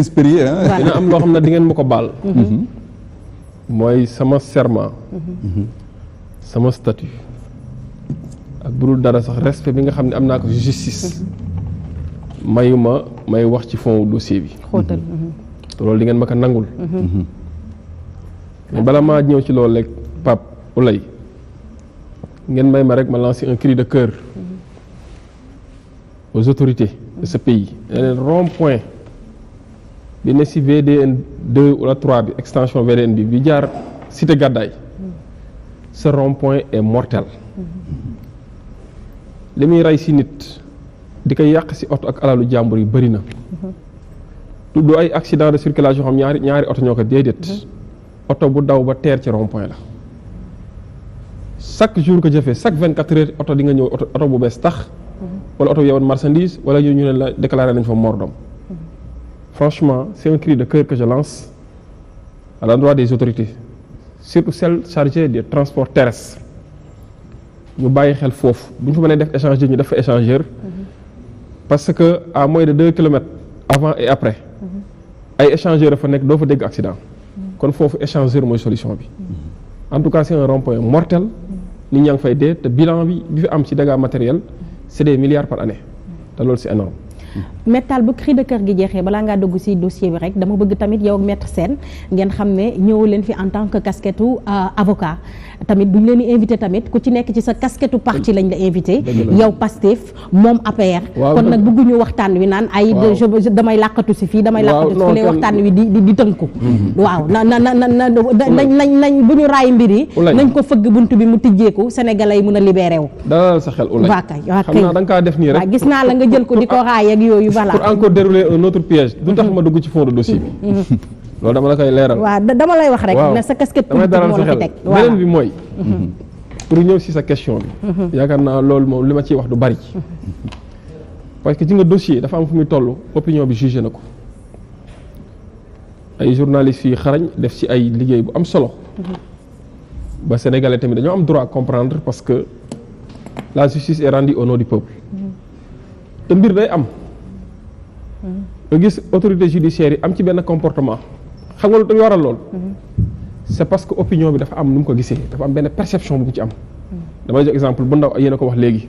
inspiré dina am loo xam ne di ngeen ma ko baal. mooy sama serment. sama statut. ak bu dul dara sax respect bi nga xam ne am naa ko justice. mayuma may wax ci fond dossier bi. xóotal. te loolu di ngeen ma ko nangul. mais bala maa ñëw ci loolu rek Pape Oulaye ngeen may ma rek ma lancer un cri de cœur aux autorités de ce pays. leneen rond-point bi ne si VDN 2 wala 3 bi extension VDN bi jaar cité Gàddaay ce rond-point est mortel. li muy rey si nit di koy yàq si oto ak alalu jàmbur yi bëri na. du ay accident de circulation xam ñaari oto ñoo ko déedéet. oto bu daw ba teer ci rond-point la. chaque jour que jëfee chaque 24 heures oto di nga ñëw oto bu bees tax. wala oto yeewoon marchandise wala ñu ne la déclaré nañ fa mort d'homme. Franchement, c'est un cri de cœur que je lance à l'endroit des autorités, surtout celles chargées des transports terrestres. ñu bàyyi xel foofu bu ñu fa mënee def échangeur ñu def fa échangeur. parce que à moins de 2 kilomètres avant et après. ay échangeur dafa nekk doo fa dégg accident. kon foofu échangeur mooy solution bi. en tout cas c'est un rond-point mortel. nit ñaa ngi fay dee te bilan bi fi am ci dégâts matériels c'est des milliards par année te loolu c'est énorme. Métal bu cri de cœur gi jeexee balaa ngaa dugg ci dossier bi rek dama bëgg tamit yow ak maître Sène ngeen xam ne ñëw leen fi en tant que casquette avocat tamit duñ leen di invité tamit ku ci nekk ci sa casquette parti lañ la invité. yow Pastef moom APR. kon nag bëgguñu waxtaan wi naan ay. damay làqatu ci fii damay làqatu ci fii waxtaan wi di tënku. waaw nañ bu ñu raay mbir yi. nañ ko fëgg bunt bi mu tijjeeku sénégalais yi mun a libéré wu. dalal sa xel Oulaye. xam naa da nga kaa def nii rek. gis naa la nga jël ko di ko raay ak yooyu voilà. pour encore dérouler un autre piège. du tax ma dugg ci fond de dossier bi. loolu dama la koy leeral. waaw dama lay wax rek. ne sa casquette politique moo la fi teg. beneen bi mooy. pour ñëw si sa question bi. yaakaar naa loolu moom li ma ciy wax du bari. parce que ci nga dossier dafa am fu muy toll opinion bi jugé na ko. ay journalistes yi xarañ def ci ay liggéey bu am solo. ba sénégalais tamit dañoo am droit à comprendre parce que la justice est rendue au nom du peuple. te mbir day am. nga gis autorité judiciaire yi am ci benn comportement xam nga lu tax waral lool. c'est parce que opinion bi dafa am nu mu ko gisee dafa am benn perception bu ko ci am. damay jox exemple bu ndaw yéen a ko wax léegi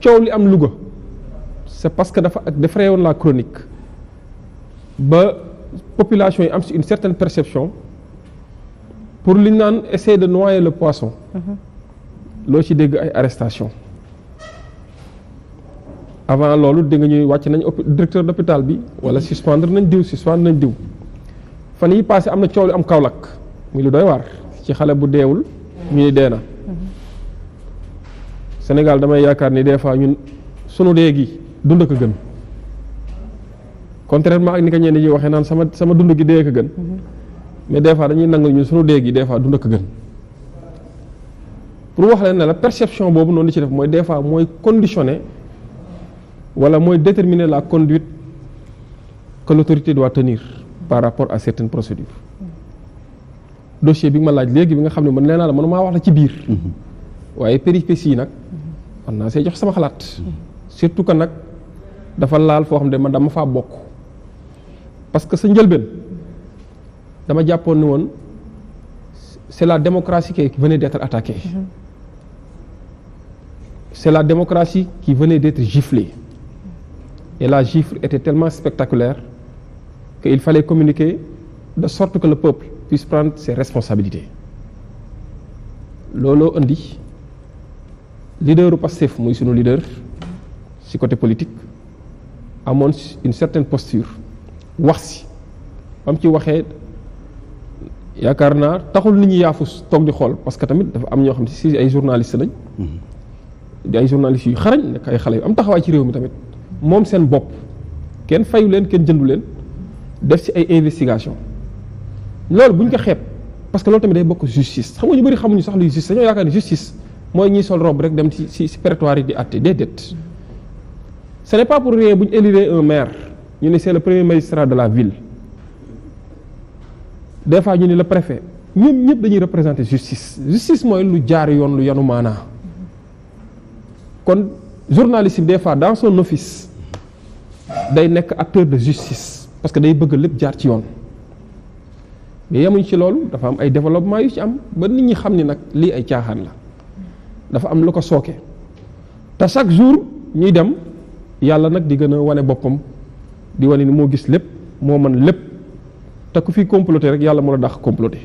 coow li am Louga c'est parce que dafa défrayé woon la chronique ba population yi am ci une certaine perception pour li ñu naan essayer de noyer le poisson. loo ci dégg ay arrestation avant loolu dégg nga ñuy wàcc nañ directeur d'hôpital bi wala suspendre nañ diw fan yi passé am na coow lu am Kaolack muy lu doy waar ci xale bu deewul ñu ni dee na. Sénégal damay yaakaar ni des fois ñun sunu dee gi dund ko gën contrairement ak ni ko ñenn ñi waxee naan sama dund gi dee ko gën. mais des fois dañuy nangu ñun sunu dee gi des fois dund ko gën. pour wax leen ne la perception boobu noonu li ci def mooy des fois mooy conditionner. wala mooy déterminer la conduite que l'autorité doit tenir par rapport à certaines procédures. dossier bi nga ma laaj léegi bi nga xam ne man nee naa la mënumaa wax la ci biir. waaye péripéties yi nag man naa see jox sama xalaat. surtout que nag dafa laal foo xam ne man dama faa bokk. parce que sa njëlbeen dama jàppoon ni woon c'est la démocratie qui venait d'être attaquée. C'est la démocratie qui venait d'être giflée. Et la gifle était tellement spectaculaire qu'il fallait communiquer de sorte que le peuple puisse prendre ses responsabilités. looloo indi leaderu Pastef muy sunu leader ci côté politique amoon une certaine posture wax ci am ci waxee yaakaar naa taxul nit ñi yaafus toog di xool parce que tamit dafa am ñoo xam ne ci ay journalistes lañ. di ay journalistes yu xarañ nekk ay xale yu am taxawaay ci réew mi tamit. moom seen bopp kenn fayu leen kenn jëndu leen def ci ay investigation loolu bu ñu ko xeeb parce que loolu tamit day bokk justice xam nga ñu bëri xamuñu sax luy justice dañoo yaakaar ni justice mooy ñiy sol robe rek dem ci prétoire yi di àtte déedéet. ce n'est pas pour rien bu ñu élire un maire ñu ne c'est le premier magistrat de la ville des fois ñu ne le préfet ñoom ñëpp dañuy représenter justice mooy lu jaar yoon lu yanu maanaa kon journaliste bi des fois dans son office day nekk acteur de justice parce que day bëgg lépp jaar ci yoon mais yemuñ ci loolu dafa am ay développement yu ci am ba nit ñi xam ni nag lii ay caaxaan la dafa am lu ko sooke te chaque jour ñuy dem yàlla nag di gën a wane boppam di wane ni moo gis lépp moo mën lépp te ku fi comploter rek yàlla moo la dàq comploter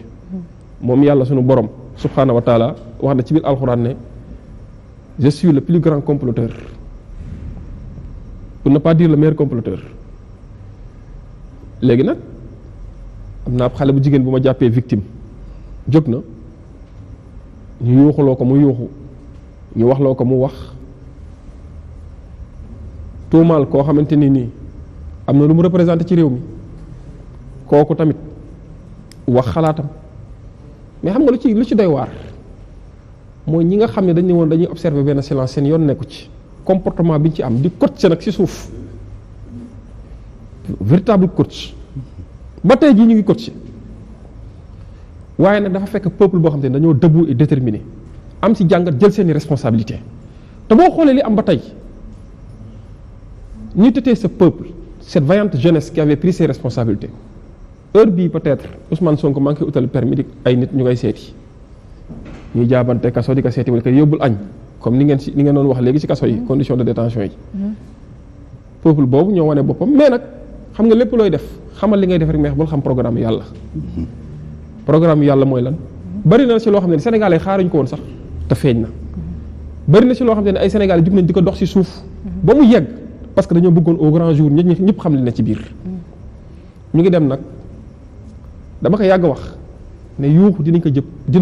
moom yàlla sunu borom subhanahu wa taala wax na ci biir alxuraan ne je suis le plus grand comploteur pour ne pas dire le meilleur comploteur léegi nag am naa xale bu jigéen bu ma jàppee victime jóg na ñu yuuxuloo ko mu yuuxu ñu waxloo ko mu wax tuumaal koo xamante ni nii am na lu mu représenté ci réew mi kooku tamit wax xalaatam mais xam nga lu ci doy waar mooy ñi nga xam ne dañ ne woon dañuy observer benn silence seen yoon nekku ci comportement bi ñu ci am di coach nag ci suuf véritable coach ba tey jii ñu ngi coach waaye nag dafa fekk peuple boo xam te ne dañoo debout et déterminé am ci jàngat jël seeni responsabilité te boo xoolee li am ba tey ñu tëtee ce peuple cette vaillante jeunesse qui avait pris ses responsabilités heure bii peut-être Ousmane Sonko maa ngi koy utal permis di ay nit ñu koy seeti ñuy jaabante kaso di ko seeti wala ko yóbbul añ comme ni ngeen doon wax léegi ci kaso yi condition de détention yi peuple boobu ñoo wane boppam mais nag xam nga lépp looy def xamal li ngay def rek mais bul xam programme yàlla programme yàlla mooy lan bari na ci loo xam ne Sénégalais xaaruñ ko woon sax te feeñ na bari na ci loo xam ne ay Sénégalais jug nañ di ko dox ci suuf ba mu yegg parce que dañoo bëggoon au grand jour ñëpp xam li ne ci biir ñu ngi dem nag dama ko yàgg wax ne yuuxu dina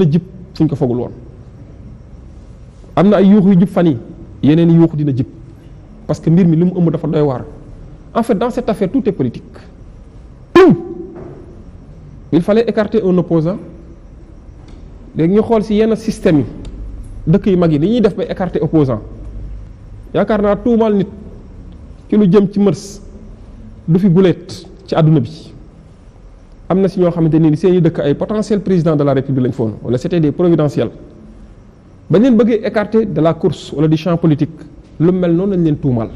jib fuñ ko fogul woon am na ay yuuxu yu jub fan yi yeneen yuuxu dina jib parce que mbir mi li mu ëmb dafa doy waar en fait dans cette affaire tout est politique tout il fallait écarter un opposant léegi ñu xool ci yenn système yi dëkk yu mag yi li ñuy def ba écarter opposant yaakaar naa tuumaal nit ci lu jëm ci mërs du fi guleet ci àdduna bi am na ci ñoo xamante ni seen i dëkk ay potentiel président de la république lañ foon wala c'était des providentiels bañ leen bëggee écarter de la course wala du champ politique lu mel noonu lañ leen tuumal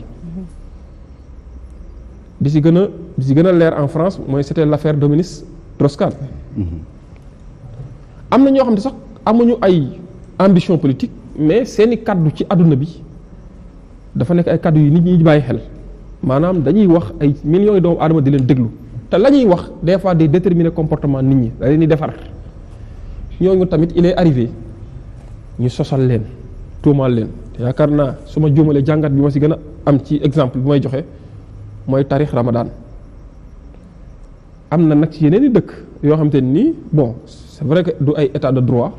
bi ci gën a leer en France mooy c'était l'affaire Dominique Strauss-Kahn am na ñoo xam ne sax amuñu ay ambition politique mais seeni kaddu ci àdduna bi dafa nekk ay kaddu yu nit ñi bàyyi xel maanaam dañuy wax ay millions yi doomu aadama di leen déglu te la ñuy wax des fois day déterminer comportement nit ñi da leen di defar ñooñu tamit il est arrivé ñu sosal leen tuumaal leen te yaakaar naa su ma juumalee jàngat bi ma ci gën a am ci exemple bi may joxe mooy tarix Ramadan am na nag ci yeneen i dëkk yoo xam te nii bon c'est vrai que du ay état de droit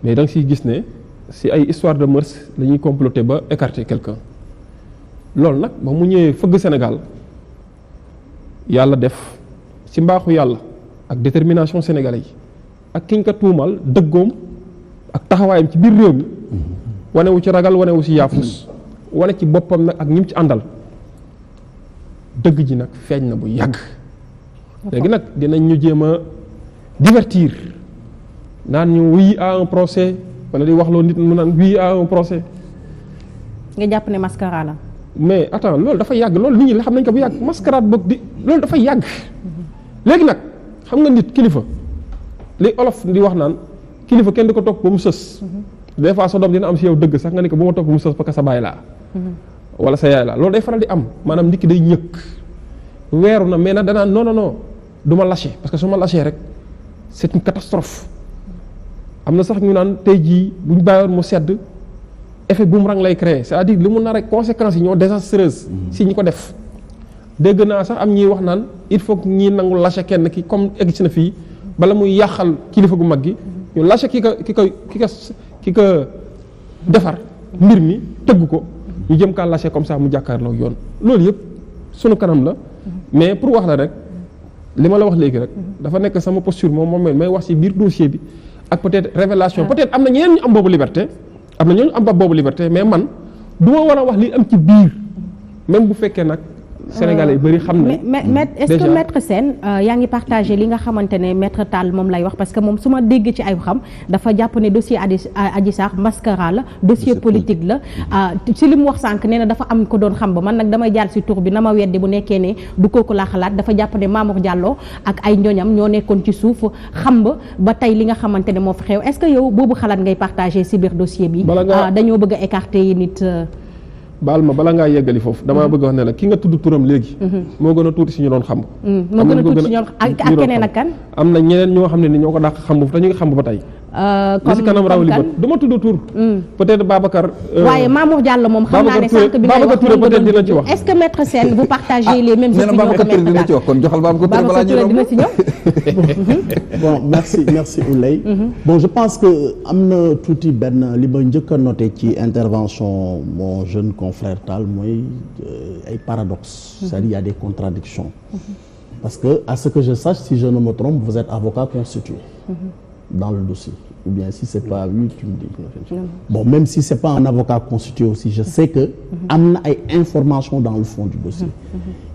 mais da nga ciy gis ne ci ay histoire de mœurs la ñuy comploter ba écarter quelqu'un loolu nag ba mu ñëwee fëgg Sénégal yàlla def ci mbaaxu yàlla ak détermination sénégalais yi ak kiñ ko tuumal dëggoom ak taxawaayam ci biir réew mi wanewu ci ragal wanewu ci yaafus wane ci boppam nag ak ñim ci àndal dëgg ji nag feeñ na bu yàgg léegi nag dinañ ñu jéem a divertir naan ñu oui à un procès wala di wax loo nit mu naan oui à un procès nga jàpp ne mascarade la mais attends loolu dafa yàgg loolu nit ñi la xam nañ ko bu yàgg mascarade boog di loolu dafa yàgg léegi nag xam nga nit kilifa li olof di wax naan kilifa kenn di ko topp ba mu sës des fois sa doom dina am si yow dëgg sax nga ni ko ba ma topp ba mu sës parce que sa baay laa wala sa yaay laa loolu day faral di am maanaam nit ki day ñëkk weeru na mais nag danaa non du ma lâché parce que su ma lâché rek c'est une catastrophe am na sax ñu naan tey jii bu ñu bàyyoon mu sedd effet boomerang lay créer c'est-à-dire li mu nar rek conséquences yi ñoo désastreuses si ñi ko def dégg naa sax am ñiy wax naan il faut que ñi nangu lâché kenn ki comme egg si na fii bala muy yàqal kilifa gu mag gi ñu lâché ki ko defar mbir mi tëgg ko ñu jëm kaa lâché comme ça mu jàkkaarloo yoon loolu yëpp sunu kanam la mais pour wax la rek li ma la wax léegi rek dafa nekk sama posture moom may wax ci biir dossier bi ak peut-être révélation peut-être am na ñeneen ñu am boobu liberté mais man du ma war a wax li am ci biir même bu fekkee nag Sénégalais yu bëri xam nañ. mais est-ce que maître Sène yaa ngi partagé li nga xamante ne maître Tall moom lay wax parce que moom su ma dégg ci ay xam dafa jàpp ne dossier Adji Sarr mascara la dossier politique la si li mu wax sànq nee na dafa am ko doon xam ba man nag damay jaar si tur bi na ma weddi bu nekkee ne du kooku laa xalaat dafa jàpp ne Mamour Diallo ak ay njoñam ñoo nekkoon ci suuf xam ba tey li nga xamante ne moo fi xew est-ce que yow boobu xalaat ngay partagé si biir dossier bi dañoo bëgg a écarter yi nit baal ma bala ngaa yeggali foofu damaa bëgg wax ne la ki nga tudd turam léegi moo gën a tuuti si ñu doon xam moo gën a tuuti si ñoom ak keneen ak kan am na ñeneen ñoo xam ne ni ñoo ko dàq xam te ñu ngi xam ba tey li si kanam raw li bët du ma tudd tur peut-être Babacar waaye Mamour Diallo moom xam naa ne sànq bi ngay wax peut-être dina ci wax est-ce que maître Sène vous partagez les mêmes opinions Babacar Touré dina ci wax kon joxal Babacar Touré dina ci ñëw bon merci Ouleye bon je pense que am na tuuti benn li ma njëkk a noté ci intervention mon jeune confrère Tall mooy ay paradoxe c'est-à-dire il y a des contradictions parce que à ce que je sache si je ne me trompe vous êtes avocat constitué dans le dossier ou bien si c'est pas oui tu me dis bon même si c'est pas un avocat constitué aussi je sais que am na ay informations dans le fond du dossier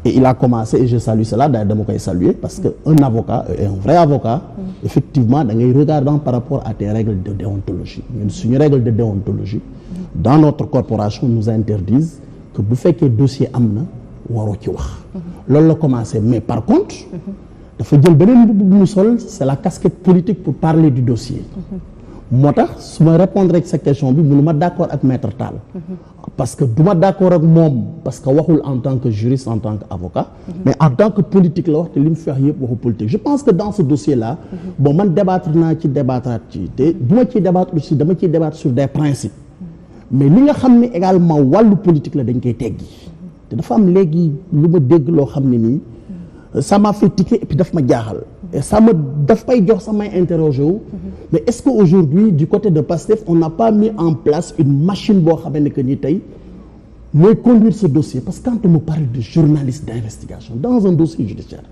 et il a commencé et je salue cela d'ailleurs dama koy saluer parce que un avocat et un vrai avocat effectivement da ngay regardant par rapport à tes règles de déontologie ñun suñu règle de déontologie dans notre corporation nous interdisent que bu fekkee dossier am na waroo ci wax loolu la commencé mais par contre dafa jël beneen mbubb bu mu sol c'est la casquette politique pour parler du dossier moo tax su ma répondre ak sa question bi mënu ma d'accord ak maître Tall parce que du ma d'accord ak moom parce que waxul en tant que juriste en tant qu'avocat mais en tant que politique la wax te li mu fi wax yëpp waxu politique je pense que dans ce dossier là bon man débattre naa ci débattraat ci te du ma ciy débattre aussi dama ciy débattre sur des principes mais li nga xam ne également wàllu politique la dañ koy teggi te dafa am léegi lu ma dégg loo xam ne nii ça m'a fait tiquer et puis daf ma jaaxal et ça me daf may jox samay interroger wu mais est-ce que aujourd'hui du côté de Pastef on n'a pas mis en place une machine boo xamee ne que ni tey mooy conduire ce dossier parce que quand on me parle de journaliste d'investigation dans un dossier judiciaire